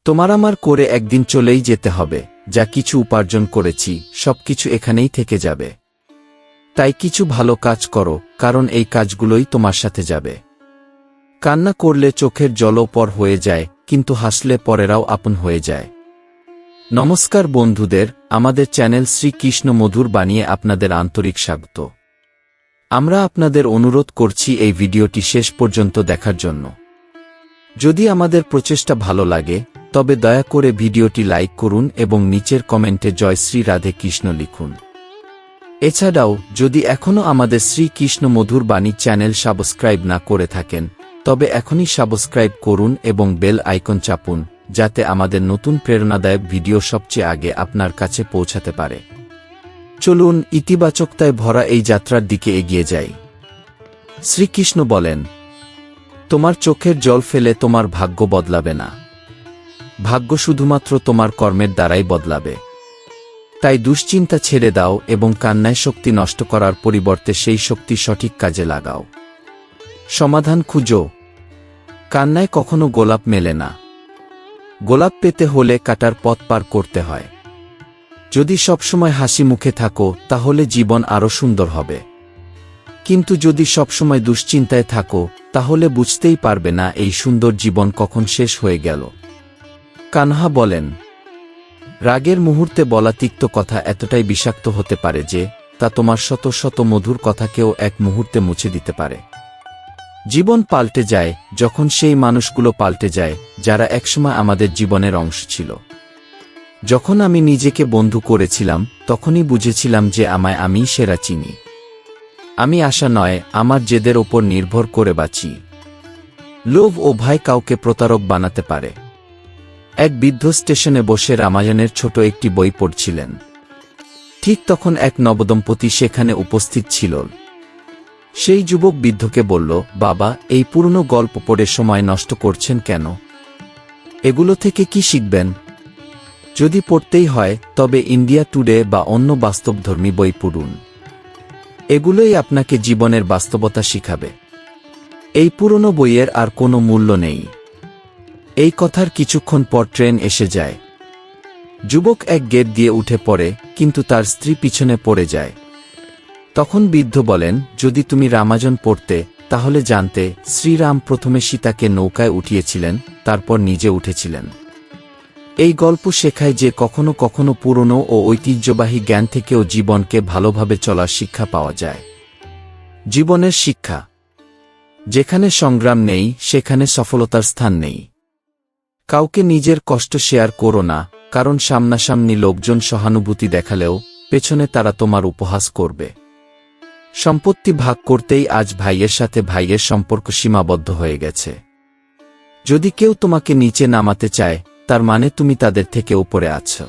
তোমার আমার করে একদিন চলেই যেতে হবে, যা কিছু উপার্জন করেছি সবকিছু এখানেই থেকে যাবে। তাই কিছু ভালো কাজ করো, কারণ এই কাজগুলোই তোমার সাথে যাবে। কান্না করলে চোখের জলও পর হয়ে যায়, কিন্তু হাসলে পরেরাও আপন হয়ে যায়। নমস্কার বন্ধুদের, আমাদের চ্যানেল শ্রীকৃষ্ণ মধুর বানিয়ে আপনাদের আন্তরিক স্বাগত। আমরা আপনাদের অনুরোধ করছি এই ভিডিওটি শেষ পর্যন্ত দেখার জন্য। যদি আমাদের প্রচেষ্টা ভালো লাগে তবে দয়া করে ভিডিওটি লাইক করুন এবং নিচের কমেন্টে জয় শ্রী রাধে কৃষ্ণ লিখুন। এছাড়াও যদি এখনও আমাদের শ্রীকৃষ্ণ মধুর বাণী চ্যানেল সাবস্ক্রাইব না করে থাকেন তবে এখনই সাবস্ক্রাইব করুন এবং বেল আইকন চাপুন, যাতে আমাদের নতুন প্রেরণাদায়ক ভিডিও সবচেয়ে আগে আপনার কাছে পৌঁছাতে পারে। চলুন ইতিবাচকতায় ভরা এই যাত্রার দিকে এগিয়ে যাই। শ্রীকৃষ্ণ বলেন, তোমার চোখের জল ফেলে তোমার ভাগ্য বদলাবে না। ভাগ্য শুধুমাত্র তোমার কর্মের দ্বারাই বদলাবে। তাই দুশ্চিন্তা ছেড়ে দাও এবং কান্নায় শক্তি নষ্ট করার পরিবর্তে সেই শক্তি সঠিক কাজে লাগাও। সমাধান খুঁজো। কান্নায় কখনো গোলাপ মেলে না। গোলাপ পেতে হলে কাটার পথ পার করতে হয়। যদি সবসময় হাসি মুখে থাকো তাহলে জীবন আরও সুন্দর হবে। কিন্তু যদি সবসময় দুশ্চিন্তায় থাকো তাহলে বুঝতেই পারবে না এই সুন্দর জীবন কখন শেষ হয়ে গেল। কানহা বলেন, রাগের মুহূর্তে বলা তিক্ত কথা এতটাই বিষাক্ত হতে পারে যে তা তোমার শত শত মধুর কথাকেও এক মুহূর্তে মুছে দিতে পারে। জীবন পাল্টে যায় যখন সেই মানুষগুলো পাল্টে যায় যারা একসময় আমাদের জীবনের অংশ ছিল। যখন আমি নিজেকে বন্ধু করেছিলাম তখনই বুঝেছিলাম যে আমায় আমিই সেরা চিনি। আমি আশা নয়, আমার জেদের ওপর নির্ভর করে বাঁচি। লোভ ও ভয় কাউকে প্রতারক বানাতে পারে। এক বৃদ্ধ স্টেশনে বসে রামায়ণের ছোট একটি বই পড়ছিলেন। ঠিক তখন এক নবদম্পতি সেখানে উপস্থিত ছিল। সেই যুবক বৃদ্ধকে বলল, বাবা, এই পুরনো গল্প পড়ে সময় নষ্ট করছেন কেন? এগুলো থেকে কি শিখবেন? যদি পড়তেই হয় তবে ইন্ডিয়া টুডে বা অন্য বাস্তবধর্মী বই পড়ুন। এগুলোই আপনাকে জীবনের বাস্তবতা শিখাবে। এই পুরনো বইয়ের আর কোনো মূল্য নেই। এই কথার কিছুক্ষণ পর ট্রেন এসে যায়। যুবক এক গেট দিয়ে উঠে পড়ে, কিন্তু তার স্ত্রী পিছনে পড়ে যায়। তখন বৃদ্ধ বলেন, যদি তুমি রামায়ণ পড়তে তাহলে জানতে শ্রীরাম প্রথমে সীতাকে নৌকায় উঠিয়েছিলেন, তারপর নিজে উঠেছিলেন। এই গল্প শেখায় যে কখনো কখনো পুরনো ও ঐতিহ্যবাহী জ্ঞান থেকেও জীবনকে ভালোভাবে চলার শিক্ষা পাওয়া যায়। জীবনের শিক্ষা। যেখানে সংগ্রাম নেই সেখানে সফলতার স্থান নেই। কাউকে নিজের কষ্ট শেয়ার করো না, কারণ সামনাসামনি লোকজন সহানুভূতি দেখালেও পেছনে তারা তোমার উপহাস করবে। সম্পত্তি ভাগ করতেই আজ ভাইয়ের সাথে ভাইয়ের সম্পর্ক সীমাবদ্ধ হয়ে গেছে। যদি কেউ তোমাকে নিচে নামাতে চায় তার মানে তুমি তাদের থেকে উপরে আছো।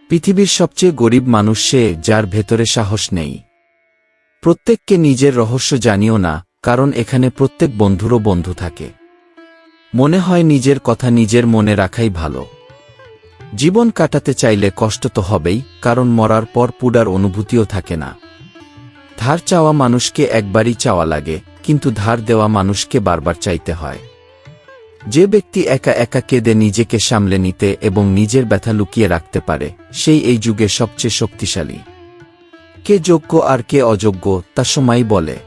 পৃথিবীর সবচেয়ে গরিব মানুষ সে যার ভেতরে সাহস নেই। প্রত্যেককে নিজের রহস্য জানিও না, কারণ এখানে প্রত্যেক বন্ধুরও বন্ধু থাকে। মনে হয় নিজের কথা নিজের মনে রাখাই ভালো। জীবন কাটাতে চাইলে কষ্ট তো হবেই, কারণ মরার পর পুডার অনুভূতিও থাকে না। ধার চাওয়া মানুষকে একবারই চাওয়া লাগে, কিন্তু ধার দেওয়া মানুষকে বারবার চাইতে হয়। যে ব্যক্তি একা একা কেঁদে নিজেকে সামলে নিতে এবং নিজের ব্যথা লুকিয়ে রাখতে পারে সেই এই যুগে সবচেয়ে শক্তিশালী। কে যোগ্য আর কে অযোগ্য তা সময়ই বলে।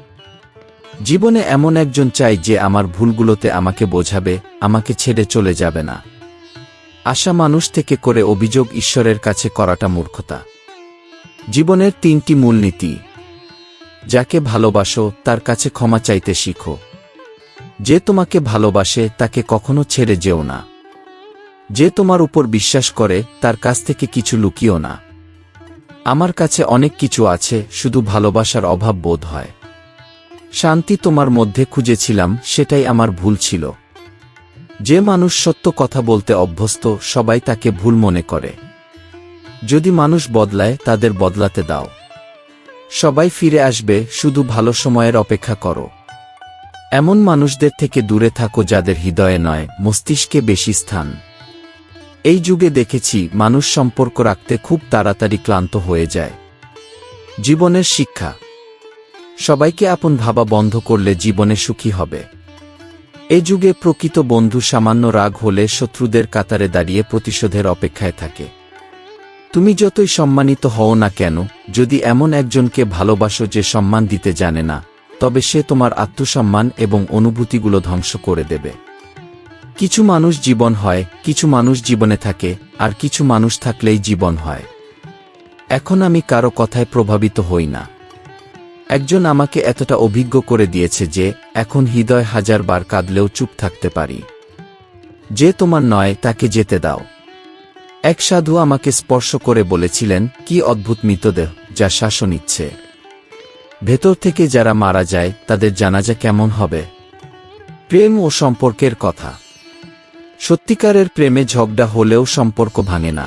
জীবনে এমন একজন চাই যে আমার ভুলগুলোতে আমাকে বোঝাবে, আমাকে ছেড়ে চলে যাবে না। আশা মানুষ থেকে করে অভিযোগ ঈশ্বরের কাছে করাটা মূর্খতা। জীবনের 3টি মূলনীতি। যাকে ভালোবাসো তার কাছে ক্ষমা চাইতে শিখো। যে তোমাকে ভালোবাসে তাকে কখনো ছেড়ে যেও না। যে তোমার উপর বিশ্বাস করে তার কাছ থেকে কিছু লুকিও না। আমার কাছে অনেক কিছু আছে, শুধু ভালোবাসার অভাব বোধ হয়। শান্তি তোমার মধ্যে খুঁজেছিলাম, সেটাই আমার ভুল ছিল। যে মানুষ সত্য কথা বলতে অভ্যস্ত সবাই তাকে ভুল মনে করে। যদি মানুষ বদলায় তাদের বদলাতে দাও। সবাই ফিরে আসবে, শুধু ভালো সময়ের অপেক্ষা করো। এমন মানুষদের থেকে দূরে থাকো যাদের হৃদয়ে নয় মস্তিষ্কে বেশি স্থান। এই যুগে দেখেছি মানুষ সম্পর্ক রাখতে খুব তাড়াতাড়ি ক্লান্ত হয়ে যায়। জীবনের শিক্ষা। সবাইকে আপন ভাবা বন্ধ করলে জীবনে সুখী হবে। এ যুগে প্রকৃত বন্ধু সামান্য রাগ হলে শত্রুদের কাতারে দাঁড়িয়ে প্রতিশোধের অপেক্ষায় থাকে। তুমি যতই সম্মানিত হও না কেন, যদি এমন একজনকে ভালোবাসো যে সম্মান দিতে জানে না, তবে সে তোমার আত্মসম্মান এবং অনুভূতিগুলো ধ্বংস করে দেবে। কিছু মানুষ জীবন হয়, কিছু মানুষ জীবনে থাকে, আর কিছু মানুষ থাকলেই জীবন হয়। এখন আমি কারো কথায় প্রভাবিত হই না। একজন আমাকে এতটা অভিজ্ঞ করে দিয়েছে যে এখন হৃদয় 1000 বার কাঁদলেও চুপ থাকতে পারি। যে তোমার নয় তাকে যেতে দাও। এক সাধু আমাকে স্পর্শ করে বলেছিলেন, কি অদ্ভুত মৃতদেহ যা শ্বাস নিচ্ছে। ভেতর থেকে যারা মারা যায় তাদের জানাজা কেমন হবে? প্রেম ও সম্পর্কের কথা। সত্যিকারের প্রেমে ঝগড়া হলেও সম্পর্ক ভাঙে না,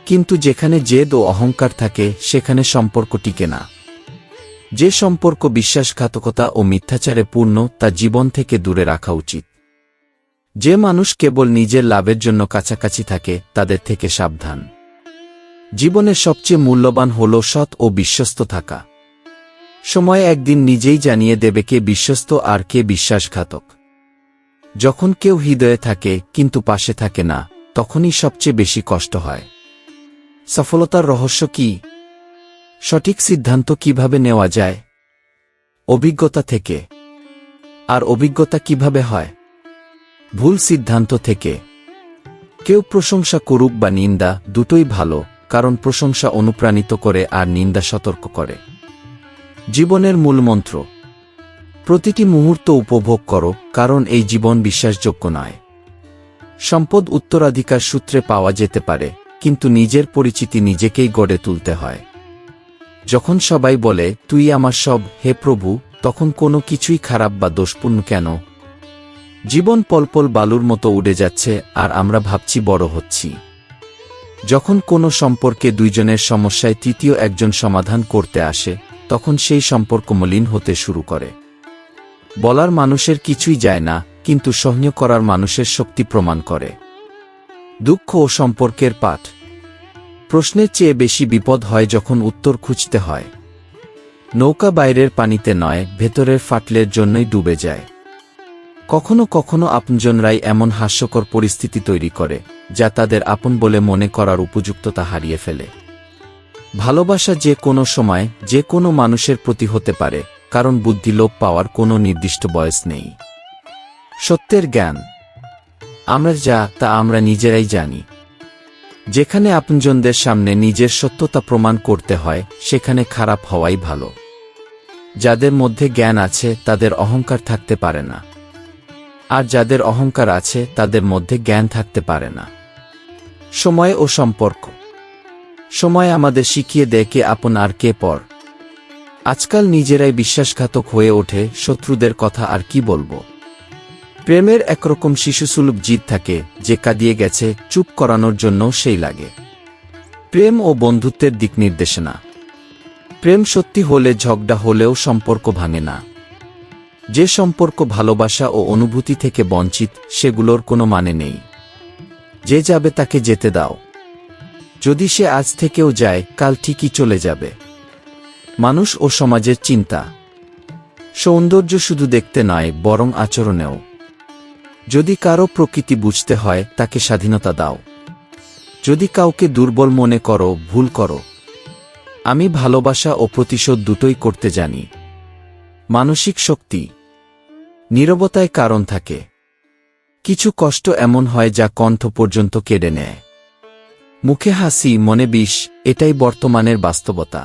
কিন্তু যেখানে জেদ ও অহংকার থাকে সেখানে সম্পর্ক টিকে না। যে সম্পর্ক বিশ্বাসঘাতকতা ও মিথ্যাচারে পূর্ণ তা জীবন থেকে দূরে রাখা উচিত। যে মানুষ কেবল নিজের লাভের জন্য কাছাকাছি থাকে তাদের থেকে সাবধান। জীবনের সবচেয়ে মূল্যবান হল সৎ ও বিশ্বস্ত থাকা। সময় একদিন নিজেই জানিয়ে দেবে কে বিশ্বস্ত আর কে বিশ্বাসঘাতক। যখন কেউ হৃদয়ে থাকে কিন্তু পাশে থাকে না, তখনই সবচেয়ে বেশি কষ্ট হয়। সফলতার রহস্য কি? সঠিক সিদ্ধান্ত কিভাবে নেওয়া যায়? অভিজ্ঞতা থেকে। আর অভিজ্ঞতা কিভাবে হয়? ভুল সিদ্ধান্ত থেকে। কেউ প্রশংসা করুক বা নিন্দা, দুটোই ভালো, কারণ প্রশংসা অনুপ্রাণিত করে আর নিন্দা সতর্ক করে। জীবনের মূলমন্ত্র: প্রতিটি মুহূর্ত উপভোগ করো, কারণ এই জীবন বিশ্বাসযোগ্য নয়। সম্পদ উত্তরাধিকার সূত্রে পাওয়া যেতে পারে, কিন্তু নিজের পরিচিতি নিজেকেই গড়ে তুলতে হয়। যখন সবাই বলে তুই আমার সব, হে প্রভু, তখন কোনো কিছুই খারাপ বা দোষপূর্ণ কেন? জীবন পলপল বালুর মতো উড়ে যাচ্ছে আর আমরা ভাবছি বড় হচ্ছি। যখন কোনো সম্পর্কে দুইজনের সমস্যায় তৃতীয় একজন সমাধান করতে আসে, তখন সেই সম্পর্ক মলিন হতে শুরু করে। বলার মানুষের কিছুই যায় না, কিন্তু সহ্য করার মানুষের শক্তি প্রমাণ করে। দুঃখ ও সম্পর্কের পাঠ: প্রশ্নের চেয়ে বেশি বিপদ হয় যখন উত্তর খুঁজতে হয়। নৌকা বাইরের পানিতে নয়, ভেতরের ফাটলের জন্যই ডুবে যায়। কখনো কখনো আপনজনরাই এমন হাস্যকর পরিস্থিতি তৈরি করে যা তাদের আপন বলে মনে করার উপযুক্ততা হারিয়ে ফেলে। ভালোবাসা যে কোনো সময় যে কোনো মানুষের প্রতি হতে পারে, কারণ বুদ্ধি লোপ পাওয়ার কোনো নির্দিষ্ট বয়স নেই। সত্যের জ্ঞান: আমরা যা তা আমরা নিজেরাই জানি। যেখানে আপনজনদের সামনে নিজের সত্যতা প্রমাণ করতে হয়, সেখানে খারাপ হওয়াই ভালো। যাদের মধ্যে জ্ঞান আছে তাদের অহংকার থাকতে পারে না, আর যাদের অহংকার আছে তাদের মধ্যে জ্ঞান থাকতে পারে না। সময় ও সম্পর্ক: সময় আমাদের শিখিয়ে দেয় কে আপন আর কে পর। আজকাল নিজেরাই বিশ্বাসঘাতক হয়ে ওঠে, শত্রুদের কথা আর কি বলবো। প্রেমের একরকম শিশুসুলভ জিদ থাকে যে কাঁদিয়ে গেছে, চুপ করানোর জন্য সেই লাগে। প্রেম ও বন্ধুত্বের দিক নির্দেশনা: প্রেম সত্যি হলে ঝগড়া হলেও সম্পর্ক ভাঙে না। যে সম্পর্ক ভালোবাসা ও অনুভূতি থেকে বঞ্চিত, সেগুলোর কোনো মানে নেই। যে যাবে তাকে যেতে দাও। যদি সে আজ থেকেও যায়, কাল ঠিকই চলে যাবে। মানুষ ও সমাজের চিন্তা: সৌন্দর্য শুধু দেখতে নয়, বরং আচরণেও। যদি কারো প্রকৃতি বুঝতে হয়, তাকে স্বাধীনতা দাও। যদি কাউকে দুর্বল মনে করো, ভুল করো। আমি ভালোবাসা ও প্রতিশোধ দুটোই করতে জানি। মানসিক শক্তি: নীরবতায় কারণ থাকে। কিছু কষ্ট এমন হয় যা কণ্ঠ পর্যন্ত কেড়ে নেয়। মুখে হাসি, মনে বিষ, এটাই বর্তমানের বাস্তবতা।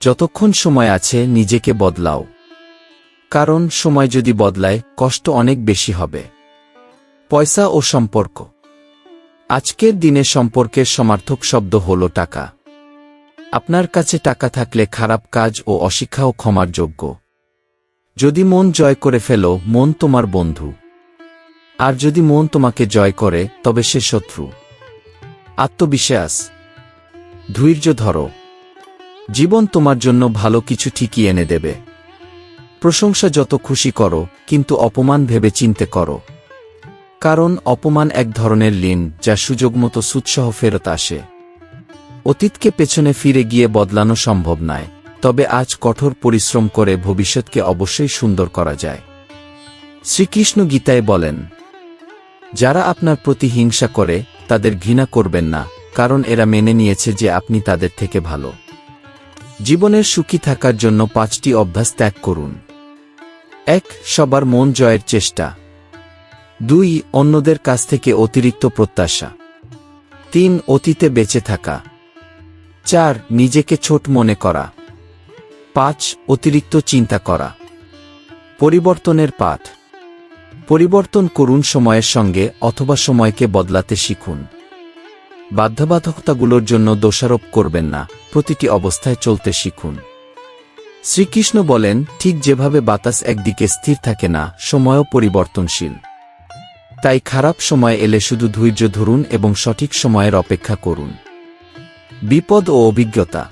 যতক্ষণ সময় আছে নিজেকে বদলাও, কারণ সময় যদি বদলায়, কষ্ট অনেক বেশি হবে। পয়সা ও সম্পর্ক: আজকের দিনে সম্পর্কের সমার্থক শব্দ হল টাকা। আপনার কাছে টাকা থাকলে খারাপ কাজ ও অশিক্ষাও ক্ষমার যোগ্য। যদি মন জয় করে ফেলো, মন তোমার বন্ধু। আর যদি মন তোমাকে জয় করে, তবে সে শত্রু। আত্মবিশ্বাস: ধৈর্য ধরো। জীবন তোমার জন্য ভালো কিছু ঠিকই এনে দেবে। প্রশংসা যত খুশি করো, কিন্তু অপমান ভেবে চিন্তে করো। কারণ অপমান এক ধরনের ঋণ যা সুযোগমতো সুদসহ ফেরত আসে। অতীতকে পেছনে ফিরে গিয়ে বদলানো সম্ভব নয়, তবে আজ কঠোর পরিশ্রম করে ভবিষ্যৎকে অবশ্যই সুন্দর করা যায়। শ্রীকৃষ্ণ গীতায় বলেন, যারা আপনার প্রতি হিংসা করে তাদের ঘৃণা করবেন না, কারণ এরা মেনে নিয়েছে যে আপনি তাদের থেকে ভালো। জীবনের সুখী থাকার জন্য 5টি অভ্যাস ত্যাগ করুন। 1. সবার মন জয়ের চেষ্টা। 2. অন্যদের কাছ থেকে অতিরিক্ত প্রত্যাশা। 3. অতীতে বেঁচে থাকা। 4. নিজেকে ছোট মনে করা। 5. অতিরিক্ত চিন্তা করা। পরিবর্তনের পাঠ। পরিবর্তন করুন সময়ের সঙ্গে অথবা সময়কে বদলাতে শিখুন। বাধ্যবাধকতাগুলোর জন্য দোষারোপ করবেন না, প্রতিটি অবস্থায় চলতে শিখুন। শ্রীকৃষ্ণ বলেন, ঠিক যেভাবে বাতাস একদিকে স্থির থাকে না, সময়ও পরিবর্তনশীল। তাই খারাপ সময় এলে শুধু ধৈর্য ধরুন এবং সঠিক সময়ের অপেক্ষা করুন। বিপদ ও অভিজ্ঞতা।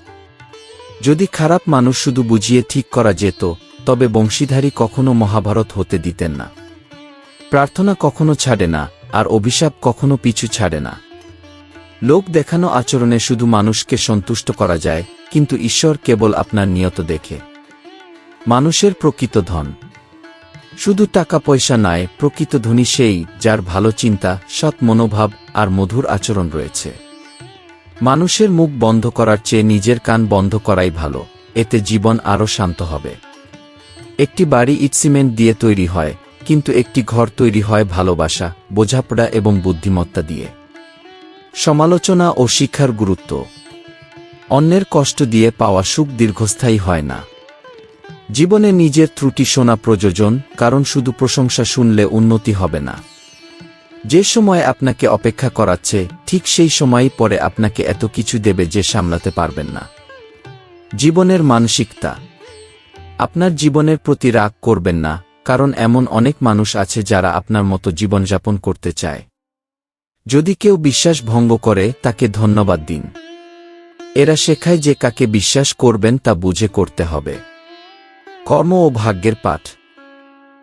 যদি খারাপ মানুষ শুধু বুঝিয়ে ঠিক করা যেত, তবে বংশীধারী কখনো মহাভারত হতে দিতেন না। প্রার্থনা কখনো ছাড়ে না, আর অভিশাপ কখনো পিছু ছাড়ে না। লোক দেখানো আচরণে শুধু মানুষকে সন্তুষ্ট করা যায়, কিন্তু ঈশ্বর কেবল আপনার নিয়ত দেখে। মানুষের প্রকৃত ধন শুধু টাকা পয়সা নয়, প্রকৃত ধনী সেই যার ভালো চিন্তা, সৎ মনোভাব আর মধুর আচরণ রয়েছে। মানুষের মুখ বন্ধ করার চেয়ে নিজের কান বন্ধ করাই ভালো, এতে জীবন আরও শান্ত হবে। একটি বাড়ি ইট সিমেন্ট দিয়ে তৈরি হয়, কিন্তু একটি ঘর তৈরি হয় ভালোবাসা, বোঝাপড়া এবং বুদ্ধিমত্তা দিয়ে। সমালোচনা ও শিক্ষার গুরুত্ব। অন্যের কষ্ট দিয়ে পাওয়া সুখ দীর্ঘস্থায়ী হয় না। জীবনে নিজের ত্রুটি শোনা প্রয়োজন, কারণ শুধু প্রশংসা শুনলে উন্নতি হবে না। যে সময় আপনাকে অপেক্ষা করাচ্ছে, ঠিক সেই সময়ই পরে আপনাকে এত কিছু দেবে যে সামলাতে পারবেন না। জীবনের মানসিকতা। আপনার জীবনের প্রতি রাগ করবেন না, কারণ এমন অনেক মানুষ আছে যারা আপনার মতো জীবনযাপন করতে চায়। যদি কেউ বিশ্বাস ভঙ্গ করে, তাকে ধন্যবাদ দিন। এরা শেখায় যে কাকে বিশ্বাস করবেন তা বুঝে করতে হবে। কর্ম ও ভাগ্যের পাঠ।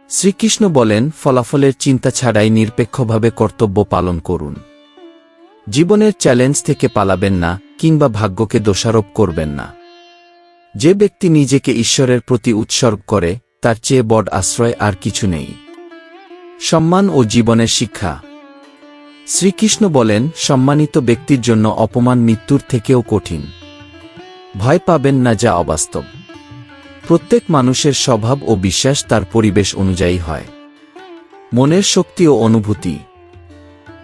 শ্রীকৃষ্ণ বলেন, ফলাফলের চিন্তা ছাড়াই নিরপেক্ষভাবে কর্তব্য পালন করুন। জীবনের চ্যালেঞ্জ থেকে পালাবেন না, কিংবা ভাগ্যকে দোষারোপ করবেন না। যে ব্যক্তি নিজেকে ঈশ্বরের প্রতি উৎসর্গ করে, তার চেয়ে বড় আশ্রয় আর কিছু নেই। সম্মান ও জীবনের শিক্ষা। শ্রীকৃষ্ণ বলেন, সম্মানিত ব্যক্তির জন্য অপমান মৃত্যুর থেকেও কঠিন। ভয় পাবেন না যা অবাস্তব। প্রত্যেক মানুষের স্বভাব ও বিশ্বাস তার পরিবেশ অনুযায়ী হয়। মনের শক্তি ও অনুভূতি।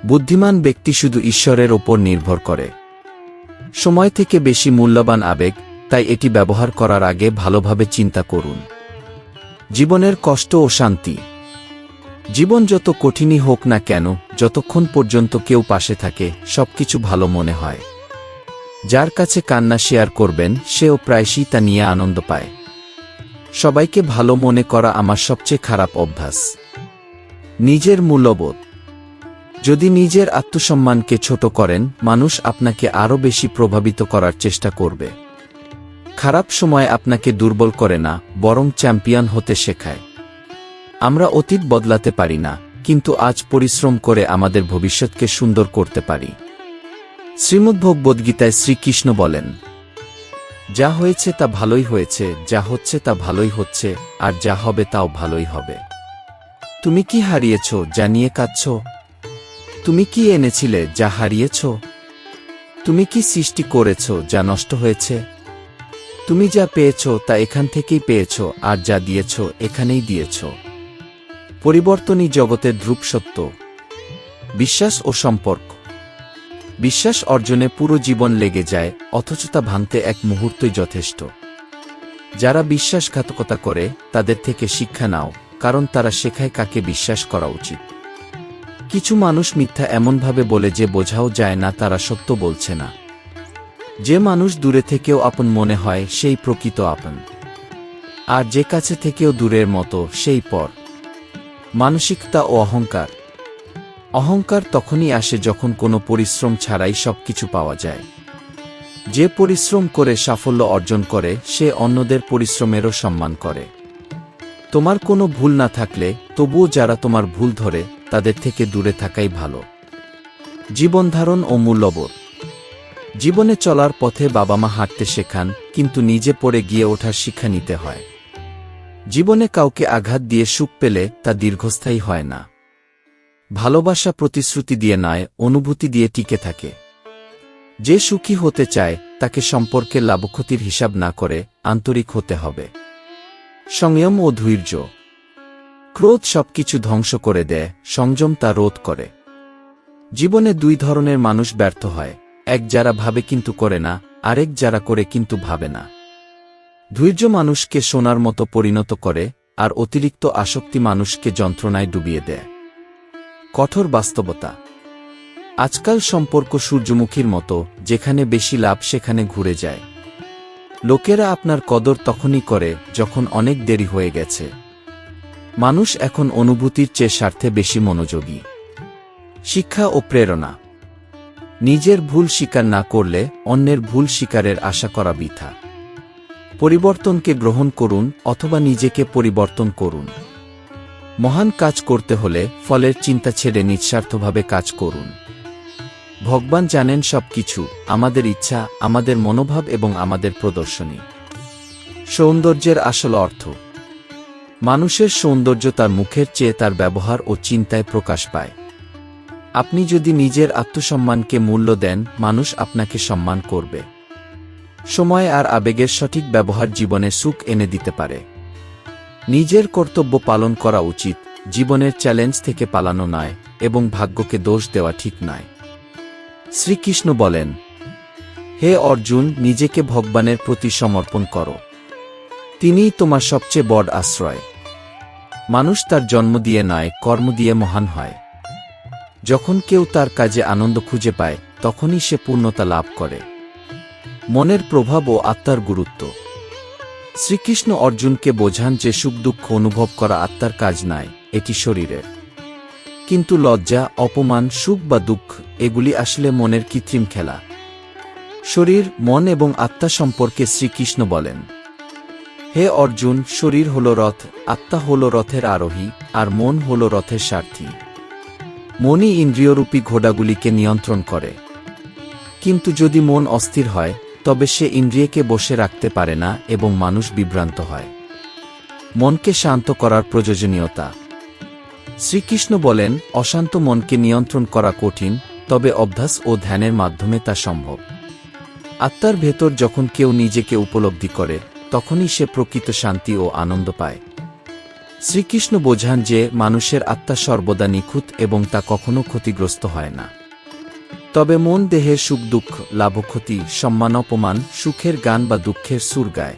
বুদ্ধিমান ব্যক্তি শুধু ঈশ্বরের ওপর নির্ভর করে। সময় থেকে বেশি মূল্যবান আবেগ, তাই এটি ব্যবহার করার আগে ভালোভাবে চিন্তা করুন। জীবনের কষ্ট ও শান্তি। জীবন যত কঠিনই হোক না কেন, যতক্ষণ পর্যন্ত কেউ পাশে থাকে, সবকিছু ভালো মনে হয়। যার কাছে কান্না শেয়ার করবেন, সেও প্রায়শই তা নিয়ে আনন্দ পায়। সবাইকে ভালো মনে করা আমার সবচেয়ে খারাপ অভ্যাস। নিজের মূল্যবোধ। যদি নিজের আত্মসম্মানকে ছোট করেন, মানুষ আপনাকে আরও বেশি প্রভাবিত করার চেষ্টা করবে। খারাপ সময় আপনাকে দুর্বল করে না, বরং চ্যাম্পিয়ন হতে শেখায়। আমরা অতীত বদলাতে পারি না, কিন্তু আজ পরিশ্রম করে আমাদের ভবিষ্যৎকে সুন্দর করতে পারি। শ্রীমদ্ভগবদ্গীতায় শ্রীকৃষ্ণ বলেন, যা হয়েছে তা ভালোই হয়েছে, যা হচ্ছে তা ভালোই হচ্ছে, আর যা হবে তাও ভালোই হবে। তুমি কি হারিয়েছ যা নিয়ে কাঁদছ? তুমি কি এনেছিলে যা হারিয়েছ? তুমি কি সৃষ্টি করেছ যা নষ্ট হয়েছে? তুমি যা পেয়েছ তা এখান থেকেই পেয়েছ, আর যা দিয়েছ এখানেই দিয়েছ। পরিবর্তনই জগতের ধ্রুব সত্য। বিশ্বাস ও সম্পর্ক। বিশ্বাস অর্জনে পুরো জীবন লেগে যায়, অথচ তা ভাঙতে এক মুহূর্তই যথেষ্ট। যারা বিশ্বাসঘাতকতা করে, তাদের থেকে শিক্ষা নাও, কারণ তারা শেখায় কাকে বিশ্বাস করা উচিত। কিছু মানুষ মিথ্যা এমনভাবে বলে যে বোঝাও যায় না তারা সত্য বলছে না। যে মানুষ দূরে থেকেও আপন মনে হয়, সেই প্রকৃত আপন। আর যে কাছে থেকেও দূরের মতো, সেই পর। মানসিকতা ও অহংকার। অহংকার তখনই আসে যখন কোনো পরিশ্রম ছাড়াই সবকিছু পাওয়া যায়। যে পরিশ্রম করে সাফল্য অর্জন করে, সে অন্যদের পরিশ্রমেরও সম্মান করে। তোমার কোনো ভুল না থাকলে, তবুও যারা তোমার ভুল ধরে, তাদের থেকে দূরে থাকাই ভালো। জীবনধারণ ও মূল্যবোধ। জীবনে চলার পথে বাবা মা হাঁটতে শেখান, কিন্তু নিজে পড়ে গিয়ে ওঠার শিক্ষা নিতে হয়। জীবনে কাউকে আঘাত দিয়ে সুখ পেলে তা দীর্ঘস্থায়ী হয় না। ভালোবাসা প্রতিশ্রুতি দিয়ে নয়, অনুভূতি দিয়ে টিকে থাকে। যে সুখী হতে চায় তাকে সম্পর্কের লাভক্ষতির হিসাব না করে আন্তরিক হতে হবে। সংযম ও ধৈর্য। ক্রোধ সবকিছু ধ্বংস করে দেয়, সংযম তা রোধ করে। জীবনে দুই ধরনের মানুষ ব্যর্থ হয়, এক যারা ভাবে কিন্তু করে না, আরেক যারা করে কিন্তু ভাবে না। ধৈর্য মানুষকে সোনার মতো পরিণত করে, আর অতিরিক্ত আসক্তি মানুষকে যন্ত্রণায় ডুবিয়ে দেয়। কঠোর বাস্তবতা। আজকাল সম্পর্ক সূর্যমুখীর মতো, যেখানে বেশি লাভ সেখানে ঘুরে যায়। লোকেরা আপনার কদর তখনই করে যখন অনেক দেরি হয়ে গেছে। মানুষ এখন অনুভূতির চেয়ে স্বার্থে বেশি মনোযোগী। শিক্ষা ও প্রেরণা। নিজের ভুল স্বীকার না করলে অন্যের ভুল স্বীকারের আশা করা বৃথা। পরিবর্তনকে গ্রহণ করুন অথবা নিজেকে পরিবর্তন করুন। মহান কাজ করতে হলে ফলের চিন্তা ছেড়ে নিঃস্বার্থভাবে কাজ করুন। ভগবান জানেন সবকিছু, আমাদের ইচ্ছা, আমাদের মনোভাব এবং আমাদের প্রদর্শনী। সৌন্দর্যের আসল অর্থ। মানুষের সৌন্দর্য তার মুখের চেয়ে তার ব্যবহার ও চিন্তায় প্রকাশ পায়। আপনি যদি নিজের আত্মসম্মানকে মূল্য দেন, মানুষ আপনাকে সম্মান করবে। সময় আর আবেগের সঠিক ব্যবহার জীবনে সুখ এনে দিতে পারে। নিজের কর্তব্য পালন করা উচিত, জীবনের চ্যালেঞ্জ থেকে পালানো নয়, এবং ভাগ্যকে দোষ দেওয়া ঠিক নয়। শ্রীকৃষ্ণ বলেন, হে অর্জুন, নিজেকে ভগবানের প্রতি সমর্পণ করো। তিনিই তোমার সবচেয়ে বড় আশ্রয়। মানুষ তার জন্ম দিয়ে নয়, কর্ম দিয়ে মহান হয়। যখন কেউ তার কাজে আনন্দ খুঁজে পায়, তখনই সে পূর্ণতা লাভ করে। মনের প্রভাব ও আত্মার গুরুত্ব। শ্রীকৃষ্ণ অর্জুনকে বোঝান যে সুখ দুঃখ অনুভব করা আত্মার কাজ নয়, এটি শরীরের। কিন্তু লজ্জা, অপমান, সুখ বা দুঃখ এগুলি আসলে মনের কৃত্রিম খেলা। শরীর, মন এবং আত্মা সম্পর্কে শ্রীকৃষ্ণ বলেন, হে অর্জুন, শরীর হল রথ, আত্মা হল রথের আরোহী, আর মন হল রথের সারথি। মনই ইন্দ্রিয়রূপী ঘোড়াগুলিকে নিয়ন্ত্রণ করে। কিন্তু যদি মন অস্থির হয়, তবে সে ইন্দ্রিয়কে বসে রাখতে পারে না এবং মানুষ বিভ্রান্ত হয়। মনকে শান্ত করার প্রয়োজনীয়তা। শ্রীকৃষ্ণ বলেন, অশান্ত মনকে নিয়ন্ত্রণ করা কঠিন, তবে অভ্যাস ও ধ্যানের মাধ্যমে তা সম্ভব। আত্মার ভেতর যখন কেউ নিজেকে উপলব্ধি করে, তখনই সে প্রকৃত শান্তি ও আনন্দ পায়। শ্রীকৃষ্ণ বোঝান যে মানুষের আত্মা সর্বদা নিখুঁত এবং তা কখনো ক্ষতিগ্রস্ত হয় না। তবে মন দেহের সুখ দুঃখ, লাভক্ষতি, সম্মান অপমান, সুখের গান বা দুঃখের সুর গায়।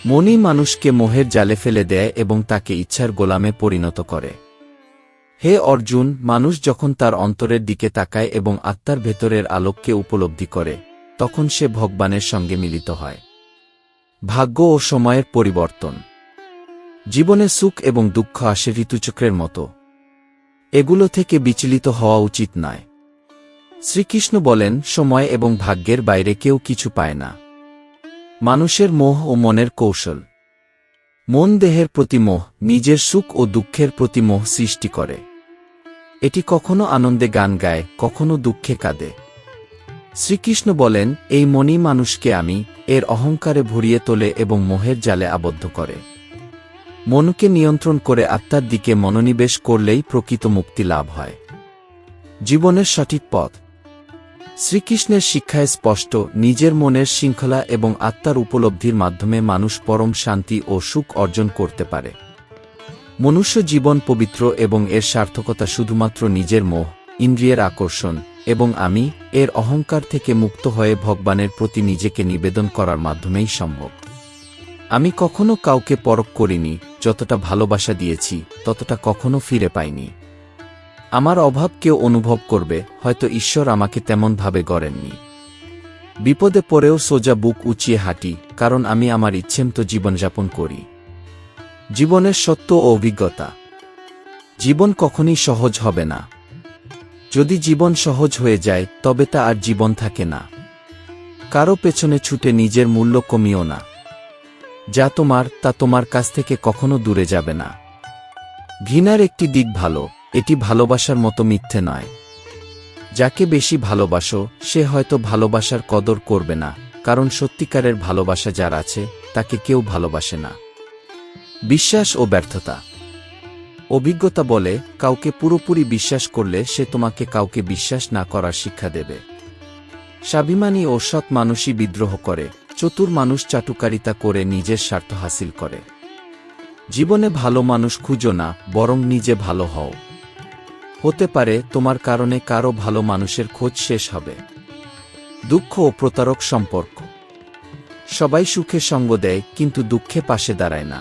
মনই মানুষকে মোহের জালে ফেলে দেয় এবং তাকে ইচ্ছার গোলামে পরিণত করে। হে অর্জুন, মানুষ যখন তার অন্তরের দিকে তাকায় এবং আত্মার ভেতরের আলোককে উপলব্ধি করে, তখন সে ভগবানের সঙ্গে মিলিত হয়। ভাগ্য ও সময়ের পরিবর্তন। জীবনে সুখ এবং দুঃখ আসে ঋতুচক্রের মতো। এগুলো থেকে বিচলিত হওয়া উচিত নয়। শ্রীকৃষ্ণ বলেন, সময় এবং ভাগ্যের বাইরে কেউ কিছু পায় না। মানুষের মোহ ও মনের কৌশল। মন দেহের প্রতি মোহ, নিজের সুখ ও দুঃখের প্রতি মোহ সৃষ্টি করে। এটি কখনো আনন্দে গান গায়, কখনো দুঃখে কাঁদে। শ্রীকৃষ্ণ বলেন, এই মনই মানুষকে আমি এর অহংকারে ভরিয়ে তোলে এবং মোহের জালে আবদ্ধ করে। মনকে নিয়ন্ত্রণ করে আত্মার দিকে মনোনিবেশ করলেই প্রকৃত মুক্তি লাভ হয়। জীবনের সঠিক পথ। শ্রীকৃষ্ণের শিক্ষায় স্পষ্ট, নিজের মনের শৃঙ্খলা এবং আত্মার উপলব্ধির মাধ্যমে মানুষ পরম শান্তি ও সুখ অর্জন করতে পারে। মনুষ্য জীবন পবিত্র এবং এর সার্থকতা শুধুমাত্র নিজের মোহ, ইন্দ্রিয়ের আকর্ষণ এবং আমি এর অহংকার থেকে মুক্ত হয়ে ভগবানের প্রতি নিজেকে নিবেদন করার মাধ্যমেই সম্ভব। আমি কখনো কাউকে পরখ করিনি, যতটা ভালোবাসা দিয়েছি ততটা কখনো ফিরে পাইনি। আমার অভাব কেউ অনুভব করবে, হয়তো ঈশ্বর আমাকে তেমনভাবে গড়েননি। বিপদে পড়েও সোজা বুক উঁচিয়ে হাঁটি, কারণ আমি আমার ইচ্ছেমতো জীবনযাপন করি। জীবনের সত্য ও অভিজ্ঞতা। জীবন কখনই সহজ হবে না। যদি জীবন সহজ হয়ে যায়, তবে তা আর জীবন থাকে না। কারো পেছনে ছুটে নিজের মূল্য কমিও না। যা তোমার, তা তোমার কাছ থেকে কখনো দূরে যাবে না। ঘৃণার একটি দিক ভালো, এটি ভালোবাসার মতো মিথ্যে নয়। যাকে বেশি ভালোবাসো, সে হয়তো ভালোবাসার কদর করবে না, কারণ সত্যিকারের ভালোবাসা যার আছে, তাকে কেউ ভালোবাসে না। বিশ্বাস ও ব্যর্থতা। অভিজ্ঞতা বলে, কাউকে পুরোপুরি বিশ্বাস করলে সে তোমাকে কাউকে বিশ্বাস না করার শিক্ষা দেবে। স্বাভিমানী ও সৎ মানুষই বিদ্রোহ করে, চতুর মানুষ চাটুকারিতা করে নিজের স্বার্থ হাসিল করে। জীবনে ভালো মানুষ খুঁজো না, বরং নিজে ভালো হও। হতে পারে তোমার কারণে কারো ভালো মানুষের খোঁজ শেষ হবে। দুঃখ ও প্রতারক সম্পর্ক। সবাই সুখে সঙ্গ দেয়, কিন্তু দুঃখে পাশে দাঁড়ায় না।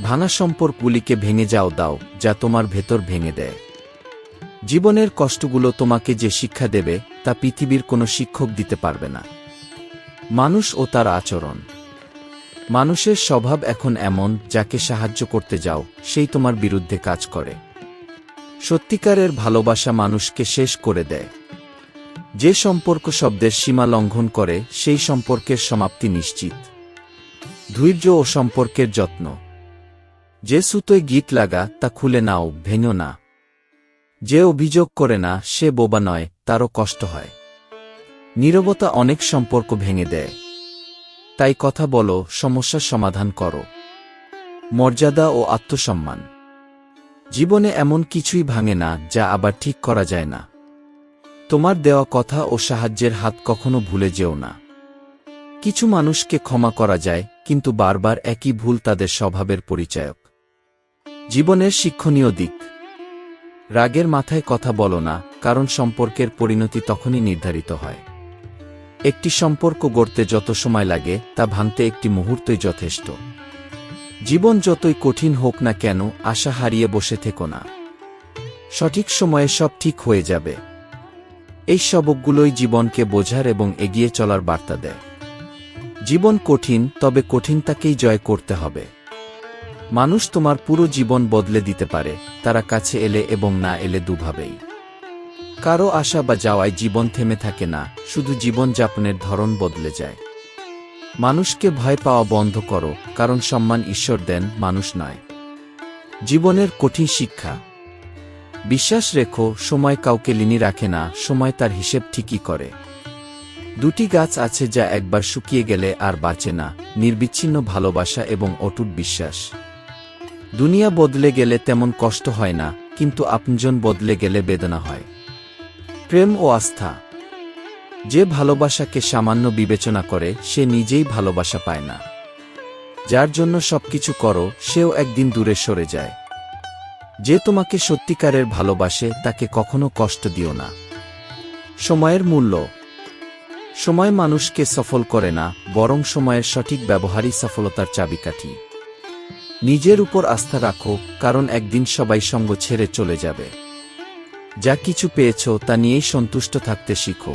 ভাঙা সম্পর্কগুলিকে ভেঙে দাও, যা তোমার ভেতর ভেঙে দেয়। জীবনের কষ্টগুলো তোমাকে যে শিক্ষা দেবে, তা পৃথিবীর কোনো শিক্ষক দিতে পারবে না। মানুষ ও তার আচরণ। মানুষের স্বভাব এখন এমন, যাকে সাহায্য করতে যাও, সেই তোমার বিরুদ্ধে কাজ করে। সত্যিকারের ভালোবাসা মানুষকে শেষ করে দেয়। যে সম্পর্ক শব্দের সীমা লঙ্ঘন করে, সেই সম্পর্কের সমাপ্তি নিশ্চিত। ধৈর্য ও সম্পর্কের যত্ন। যে সুতোয় গিট লাগা, তা খুলে নাও, ভেঙো না। যে অভিযোগ করে না, সে বোবা নয়, তারও কষ্ট হয়। নীরবতা অনেক সম্পর্ক ভেঙে দেয়। তাই কথা বলো, সমস্যার সমাধান করো। মর্যাদা ও আত্মসম্মান। জীবনে এমন কিছুই ভাঙে না, যা আবার ঠিক করা যায় না। তোমার দেওয়া কথা ও সাহায্যের হাত কখনো ভুলে যেও না। কিছু মানুষকে ক্ষমা করা যায়, কিন্তু বারবার একই ভুল তাদের স্বভাবের পরিচায়ক। জীবনের শিক্ষণীয় দিক। রাগের মাথায় কথা বলো না, কারণ সম্পর্কের পরিণতি তখনই নির্ধারিত হয়। একটি সম্পর্ক গড়তে যত সময় লাগে, তা ভাঙতে একটি মুহূর্তই যথেষ্ট। জীবন যতই কঠিন হোক না কেন, আশা হারিয়ে বসে থেকো না। সঠিক সময়ে সব ঠিক হয়ে যাবে। এই সবকগুলোই জীবনকে বোঝার এবং এগিয়ে চলার বার্তা দেয়। জীবন কঠিন, তবে কঠিনতাকেই জয় করতে হবে। মানুষ তোমার পুরো জীবন বদলে দিতে পারে, তারা কাছে এলে এবং না এলে দুভাবেই। কারো আসা বা যাওয়ায় জীবন থেমে থাকে না, শুধু জীবনযাপনের ধরন বদলে যায়। মানুষকে ভয় পাওয়া বন্ধ করো, কারণ সম্মান ঈশ্বর দেন, মানুষ নয়। জীবনের কঠিন শিক্ষা। বিশ্বাস রেখো, সময় কাউকে লিনি রাখে না, সময় তার হিসেব ঠিকই করে। দুটি গাছ আছে যা একবার শুকিয়ে গেলে আর বাঁচে না, নির্বিচ্ছিন্ন ভালোবাসা এবং অটুট বিশ্বাস। দুনিয়া বদলে গেলে তেমন কষ্ট হয় না, কিন্তু আপনজন বদলে গেলে বেদনা হয়। প্রেম ও আস্থা। যে ভালোবাসাকে সামান্য বিবেচনা করে, সে নিজেই ভালোবাসা পায় না। যার জন্য সবকিছু করো, সেও একদিন দূরে সরে যায়। যে তোমাকে সত্যিকারের ভালোবাসে, তাকে কখনো কষ্ট দিও না। সময়ের মূল্য। সময় মানুষকে সফল করে না, বরং সময়ের সঠিক ব্যবহারই সফলতার চাবিকাঠি। নিজের উপর আস্থা রাখো, কারণ একদিন সবাই সঙ্গ ছেড়ে চলে যাবে। যা কিছু পেয়েছ, তা নিয়েই সন্তুষ্ট থাকতে শিখো।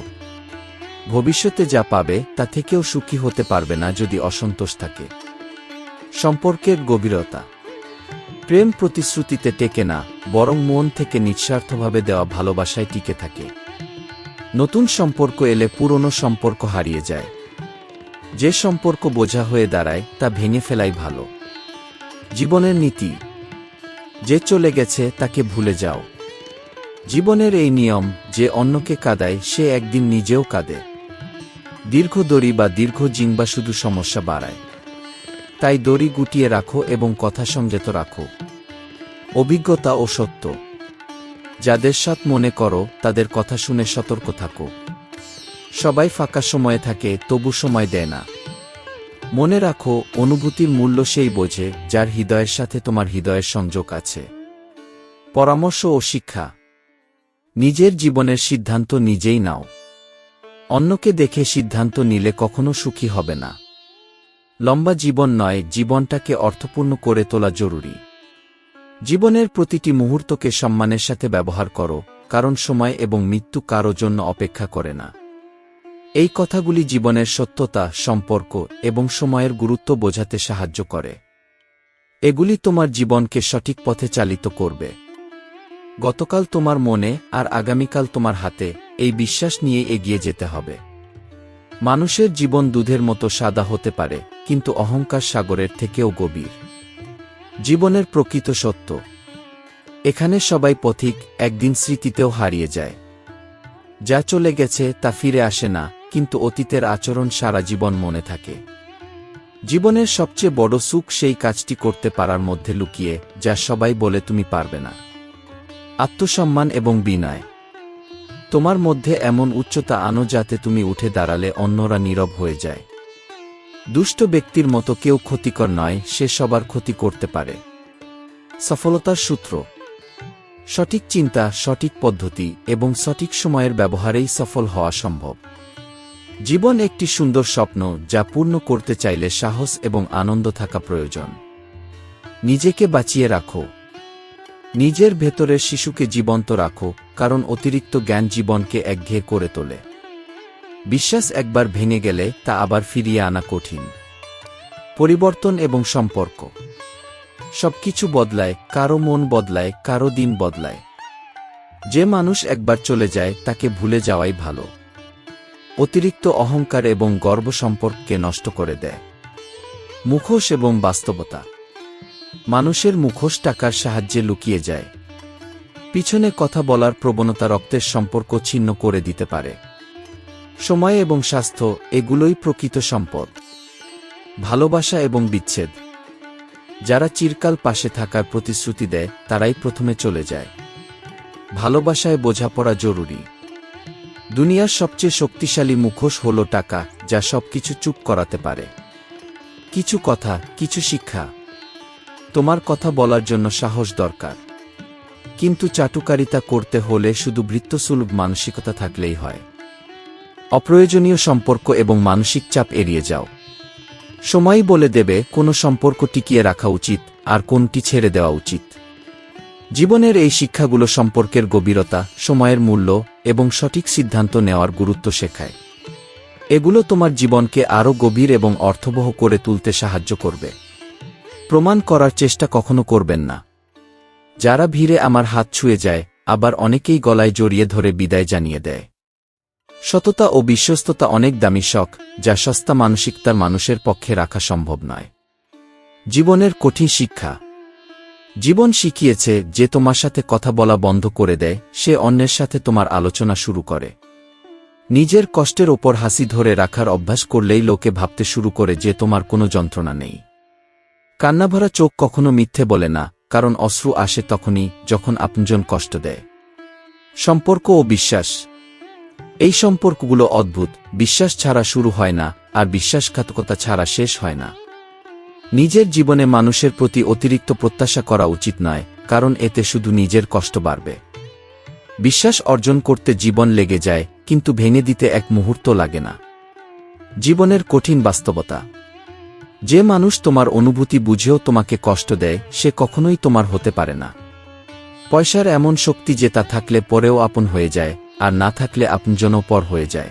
ভবিষ্যতে যা পাবে, তা থেকেও সুখী হতে পারবে না যদি অসন্তোষ থাকে। সম্পর্কের গভীরতা। প্রেম প্রতিশ্রুতিতে টেকে না, বরং মন থেকে নিঃস্বার্থভাবে দেওয়া ভালোবাসায় টিকে থাকে। নতুন সম্পর্ক এলে পুরনো সম্পর্ক হারিয়ে যায়। যে সম্পর্ক বোঝা হয়ে দাঁড়ায়, তা ভেঙে ফেলাই ভালো। জীবনের নীতি। যে চলে গেছে, তাকে ভুলে যাও। জীবনের এই নিয়ম, যে অন্যকে কাঁদায়, সে একদিন নিজেও কাঁদে। দীর্ঘ দড়ি বা দীর্ঘ জিংবা শুধু সমস্যা বাড়ায়। তাই দড়ি গুটিয়ে রাখো এবং কথা সংযত রাখো। অভিজ্ঞতা ও সত্য। যাদের সাথ মনে করো, তাদের কথা শুনে সতর্ক থাকো। সবাই ফাঁকা সময়ে থাকে, তবু সময় দেয় না। মনে রাখো, অনুভূতির মূল্য সেই বোঝে, যার হৃদয়ের সাথে তোমার হৃদয়ের সংযোগ আছে। পরামর্শ ও শিক্ষা। নিজের জীবনের সিদ্ধান্ত নিজেই নাও। অন্যকে দেখে সিদ্ধান্ত নিলে কখনো সুখী হবে না। লম্বা জীবন নয়, জীবনটাকে অর্থপূর্ণ করে তোলা জরুরি। জীবনের প্রতিটি মুহূর্তকে সম্মানের সাথে ব্যবহার করো, কারণ সময় এবং মৃত্যু কারো জন্য অপেক্ষা করে না। এই কথাগুলি জীবনের সত্যতা, সম্পর্ক এবং সময়ের গুরুত্ব বোঝাতে সাহায্য করে। এগুলি তোমার জীবনকে সঠিক পথে চালিত করবে। গতকাল তোমার মনে আর আগামীকাল তোমার হাতে, এই বিশ্বাস নিয়ে এগিয়ে যেতে হবে। মানুষের জীবন দুধের মতো সাদা হতে পারে, কিন্তু অহংকার সাগরের থেকেও গভীর। জীবনের প্রকৃত সত্য। এখানে সবাই পথিক, একদিন স্মৃতিতেও হারিয়ে যায়। যা চলে গেছে তা ফিরে আসে না, কিন্তু অতীতের আচরণ সারা জীবন মনে থাকে। জীবনের সবচেয়ে বড় সুখ সেই কাজটি করতে পারার মধ্যে লুকিয়ে যা সবাই বলে তুমি পারবে না। আত্মসম্মান এবং বিনয়। তোমার মধ্যে এমন উচ্চতা আনো যাতে তুমি উঠে দাঁড়ালে অন্যরা নীরব হয়ে যায়। দুষ্ট ব্যক্তির মতো কেউ ক্ষতিকর নয়, সে সবার ক্ষতি করতে পারে। সফলতার সূত্র। সঠিক চিন্তা, সঠিক পদ্ধতি এবং সঠিক সময়ের ব্যবহারেই সফল হওয়া সম্ভব। জীবন একটি সুন্দর স্বপ্ন যা পূর্ণ করতে চাইলে সাহস এবং আনন্দ থাকা প্রয়োজন। নিজেকে বাঁচিয়ে রাখো। নিজের ভেতরের শিশুকে জীবন্ত রাখো, কারণ অতিরিক্ত জ্ঞান জীবনকে একঘেয়ে করে তোলে। বিশ্বাস একবার ভেঙে গেলে তা আবার ফিরিয়ে আনা কঠিন। পরিবর্তন এবং সম্পর্ক। সবকিছু বদলায়, কারো মন বদলায়, কারো দিন বদলায়। যে মানুষ একবার চলে যায় তাকে ভুলে যাওয়াই ভালো। অতিরিক্ত অহংকার এবং গর্ব সম্পর্ককে নষ্ট করে দেয়। মুখোশ এবং বাস্তবতা। মানুষের মুখোশ টাকার সাহায্যে লুকিয়ে যায়। পিছনে কথা বলার প্রবণতা রক্তের সম্পর্ক ছিন্ন করে দিতে পারে। সময় এবং স্বাস্থ্য, এগুলোই প্রকৃত সম্পদ। ভালোবাসা এবং বিচ্ছেদ। যারা চিরকাল পাশে থাকার প্রতিশ্রুতি দেয় তারাই প্রথমে চলে যায়। ভালোবাসায় বোঝাপড়া জরুরি। দুনিয়ার সবচেয়ে শক্তিশালী মুখোশ হল টাকা, যা সবকিছু চুপ করাতে পারে। কিছু কথা, কিছু শিক্ষা। তোমার কথা বলার জন্য সাহস দরকার, কিন্তু চাটুকারিতা করতে হলে শুধু বৃত্তসুলভ মানসিকতা থাকলেই হয়। অপ্রয়োজনীয় সম্পর্ক এবং মানসিক চাপ এড়িয়ে যাও। সময়ই বলে দেবে কোনো সম্পর্ক টিকিয়ে রাখা উচিত আর কোনটি ছেড়ে দেওয়া উচিত। জীবনের এই শিক্ষাগুলো সম্পর্কের গভীরতা, সময়ের মূল্য এবং সঠিক সিদ্ধান্ত নেওয়ার গুরুত্ব শেখায়। এগুলো তোমার জীবনকে আরও গভীর এবং অর্থবহ করে তুলতে সাহায্য করবে। প্রমাণ করার চেষ্টা কখনো করবেন না। যারা ভিড়ে আমার হাত ছুঁয়ে যায়, আবার অনেকেই গলায় জড়িয়ে ধরে বিদায় জানিয়ে দেয়। সততা ও বিশ্বস্ততা অনেক দামি শখ, যা সস্তা মানসিকতার মানুষের পক্ষে রাখা সম্ভব নয়। জীবনের কঠিন শিক্ষা। জীবন শিখিয়েছে যে তোমার সাথে কথা বলা বন্ধ করে দেয়, সে অন্যের সাথে তোমার আলোচনা শুরু করে। নিজের কষ্টের ওপর হাসি ধরে রাখার অভ্যাস করলেই লোকে ভাবতে শুরু করে যে তোমার কোনো যন্ত্রণা নেই। কান্নাভরা চোখ কখনো মিথ্যে বলে না, কারণ অশ্রু আসে তখনই যখন আপনজন কষ্ট দেয়। সম্পর্ক ও বিশ্বাস। এই সম্পর্কগুলো অদ্ভুত। বিশ্বাস ছাড়া শুরু হয় না, আর বিশ্বাসঘাতকতা ছাড়া শেষ হয় না। নিজের জীবনে মানুষের প্রতি অতিরিক্ত প্রত্যাশা করা উচিত নয়, কারণ এতে শুধু নিজের কষ্ট বাড়বে। বিশ্বাস অর্জন করতে জীবন লেগে যায়, কিন্তু ভেঙে দিতে এক মুহূর্ত লাগে না। জীবনের কঠিন বাস্তবতা। যে মানুষ তোমার অনুভূতি বুঝেও তোমাকে কষ্ট দেয়, সে কখনোই তোমার হতে পারে না। পয়সার এমন শক্তি যে তা থাকলে পরেও আপন হয়ে যায়, আর না থাকলে আপনজনও পর হয়ে যায়।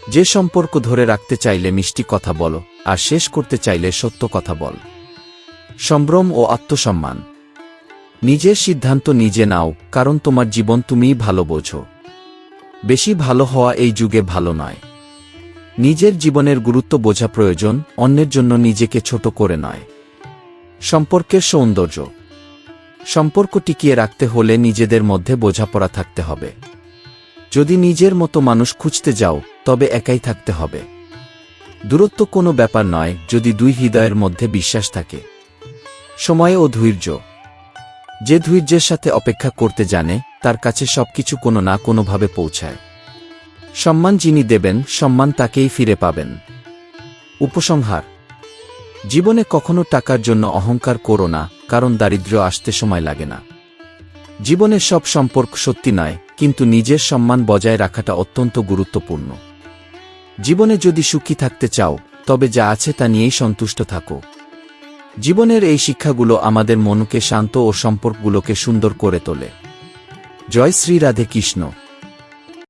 যে সম্পর্ক ধরে রাখতে চাইলে মিষ্টি কথা বলো, আর শেষ করতে চাইলে সত্য কথা বল। সম্ভ্রম ও আত্মসম্মান। নিজের সিদ্ধান্ত নিজে নাও, কারণ তোমার জীবন তুমিই ভালো বোঝো। বেশি ভালো হওয়া এই যুগে ভালো নয়। নিজের জীবনের গুরুত্ব বোঝা প্রয়োজন, অন্যের জন্য নিজেকে ছোট করে নয়। সম্পর্কের সৌন্দর্য। সম্পর্ক টিকিয়ে রাখতে হলে নিজেদের মধ্যে বোঝাপড়া থাকতে হবে। যদি নিজের মতো মানুষ খুঁজতে যাও, তবে একাই থাকতে হবে। দূরত্ব কোনো ব্যাপার নয় যদি দুই হৃদয়ের মধ্যে বিশ্বাস থাকে। সময় ও ধৈর্য। যে ধৈর্যের সাথে অপেক্ষা করতে জানে, তার কাছে সবকিছু কোনো না কোনোভাবে পৌঁছায়। সম্মান যিনি দেবেন, সম্মান তাকেই ফিরে পাবেন। উপসংহার। জীবনে কখনো টাকার জন্য অহংকার করো না, কারণ দারিদ্র্য আসতে সময় লাগে না। জীবনের সব সম্পর্ক সত্যি নয়, কিন্তু নিজের সম্মান বজায় রাখাটা অত্যন্ত গুরুত্বপূর্ণ। জীবনে যদি সুখী থাকতে চাও, তবে যা আছে তা নিয়েই সন্তুষ্ট থাকো। জীবনের এই শিক্ষাগুলো আমাদের মনকে শান্ত ও সম্পর্কগুলোকে সুন্দর করে তোলে। জয় শ্রী রাধে কৃষ্ণ।